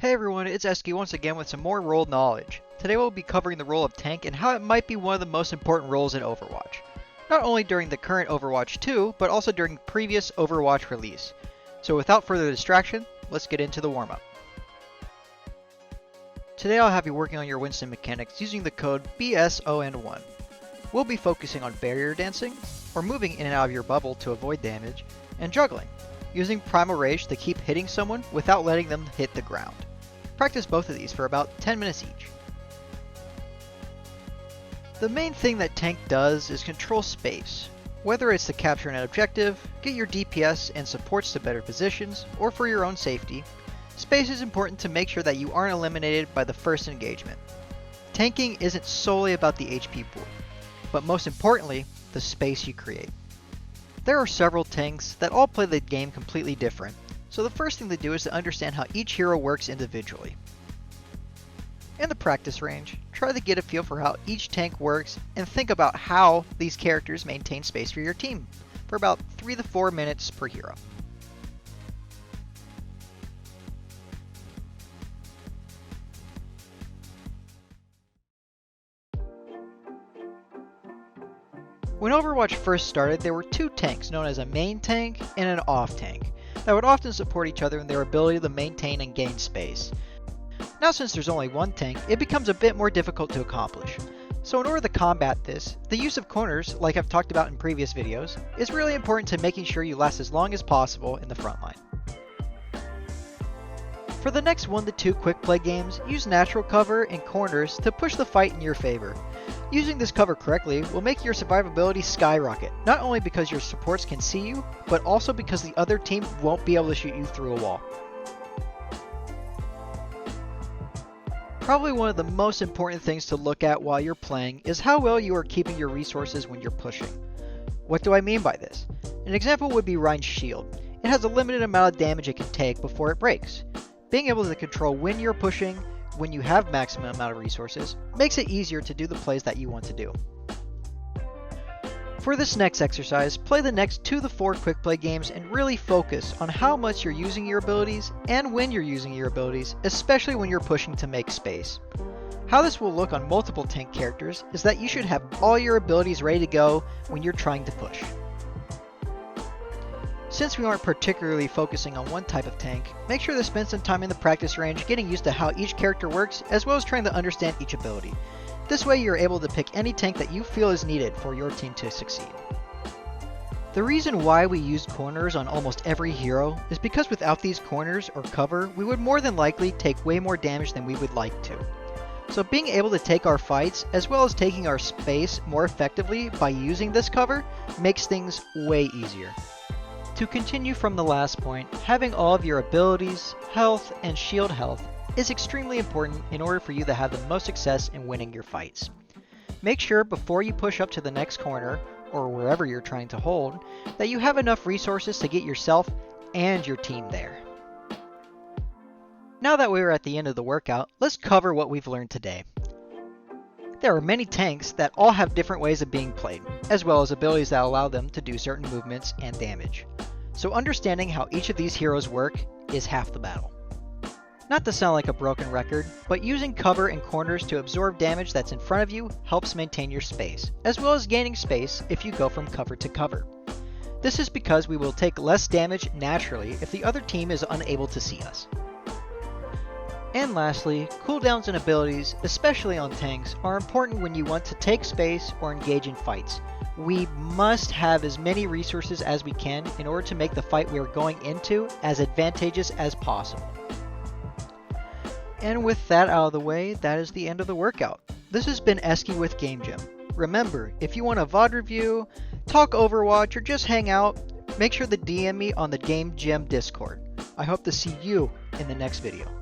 Hey everyone, it's Eski once again with some more role knowledge. Today we'll be covering the role of tank and how it might be one of the most important roles in Overwatch. Not only during the current Overwatch 2, but also during previous Overwatch release. So without further distraction, let's get into the warm-up. Today I'll have you working on your Winston mechanics using the code BSON1. We'll be focusing on barrier dancing, or moving in and out of your bubble to avoid damage, and juggling, using Primal Rage to keep hitting someone without letting them hit the ground. Practice both of these for about 10 minutes each. The main thing that tank does is control space. Whether it's to capture an objective, get your DPS and supports to better positions, or for your own safety, space is important to make sure that you aren't eliminated by the first engagement. Tanking isn't solely about the HP pool, but most importantly, the space you create. There are several tanks that all play the game completely different, so the first thing to do is to understand how each hero works individually. In the practice range, try to get a feel for how each tank works and think about how these characters maintain space for your team for about 3 to 4 minutes per hero. When Overwatch first started, there were two tanks known as a main tank and an off tank that would often support each other in their ability to maintain and gain space. Now since there's only one tank, it becomes a bit more difficult to accomplish. So in order to combat this, the use of corners, like I've talked about in previous videos, is really important to making sure you last as long as possible in the front line. For the next 1 to 2 quick play games, use natural cover and corners to push the fight in your favor. Using this cover correctly will make your survivability skyrocket, not only because your supports can see you, but also because the other team won't be able to shoot you through a wall. Probably one of the most important things to look at while you're playing is how well you are keeping your resources when you're pushing. What do I mean by this? An example would be Rein's shield. It has a limited amount of damage it can take before it breaks. Being able to control when you're pushing, when you have maximum amount of resources, makes it easier to do the plays that you want to do. For this next exercise, play the next 2 to 4 quick play games and really focus on how much you're using your abilities and when you're using your abilities, especially when you're pushing to make space. How this will look on multiple tank characters is that you should have all your abilities ready to go when you're trying to push. Since we aren't particularly focusing on one type of tank, make sure to spend some time in the practice range getting used to how each character works as well as trying to understand each ability. This way you're able to pick any tank that you feel is needed for your team to succeed. The reason why we use corners on almost every hero is because without these corners or cover, we would more than likely take way more damage than we would like to. So being able to take our fights as well as taking our space more effectively by using this cover makes things way easier. To continue from the last point, having all of your abilities, health, and shield health is extremely important in order for you to have the most success in winning your fights. Make sure before you push up to the next corner, or wherever you're trying to hold, that you have enough resources to get yourself and your team there. Now that we're at the end of the workout, let's cover what we've learned today. There are many tanks that all have different ways of being played, as well as abilities that allow them to do certain movements and damage. So understanding how each of these heroes work is half the battle. Not to sound like a broken record, but using cover and corners to absorb damage that's in front of you helps maintain your space, as well as gaining space if you go from cover to cover. This is because we will take less damage naturally if the other team is unable to see us. And lastly, cooldowns and abilities, especially on tanks, are important when you want to take space or engage in fights. We must have as many resources as we can in order to make the fight we are going into as advantageous as possible. And with that out of the way, that is the end of the workout. This has been Eski with Game Gym. Remember, if you want a VOD review, talk Overwatch, or just hang out, make sure to DM me on the Game Gym Discord. I hope to see you in the next video.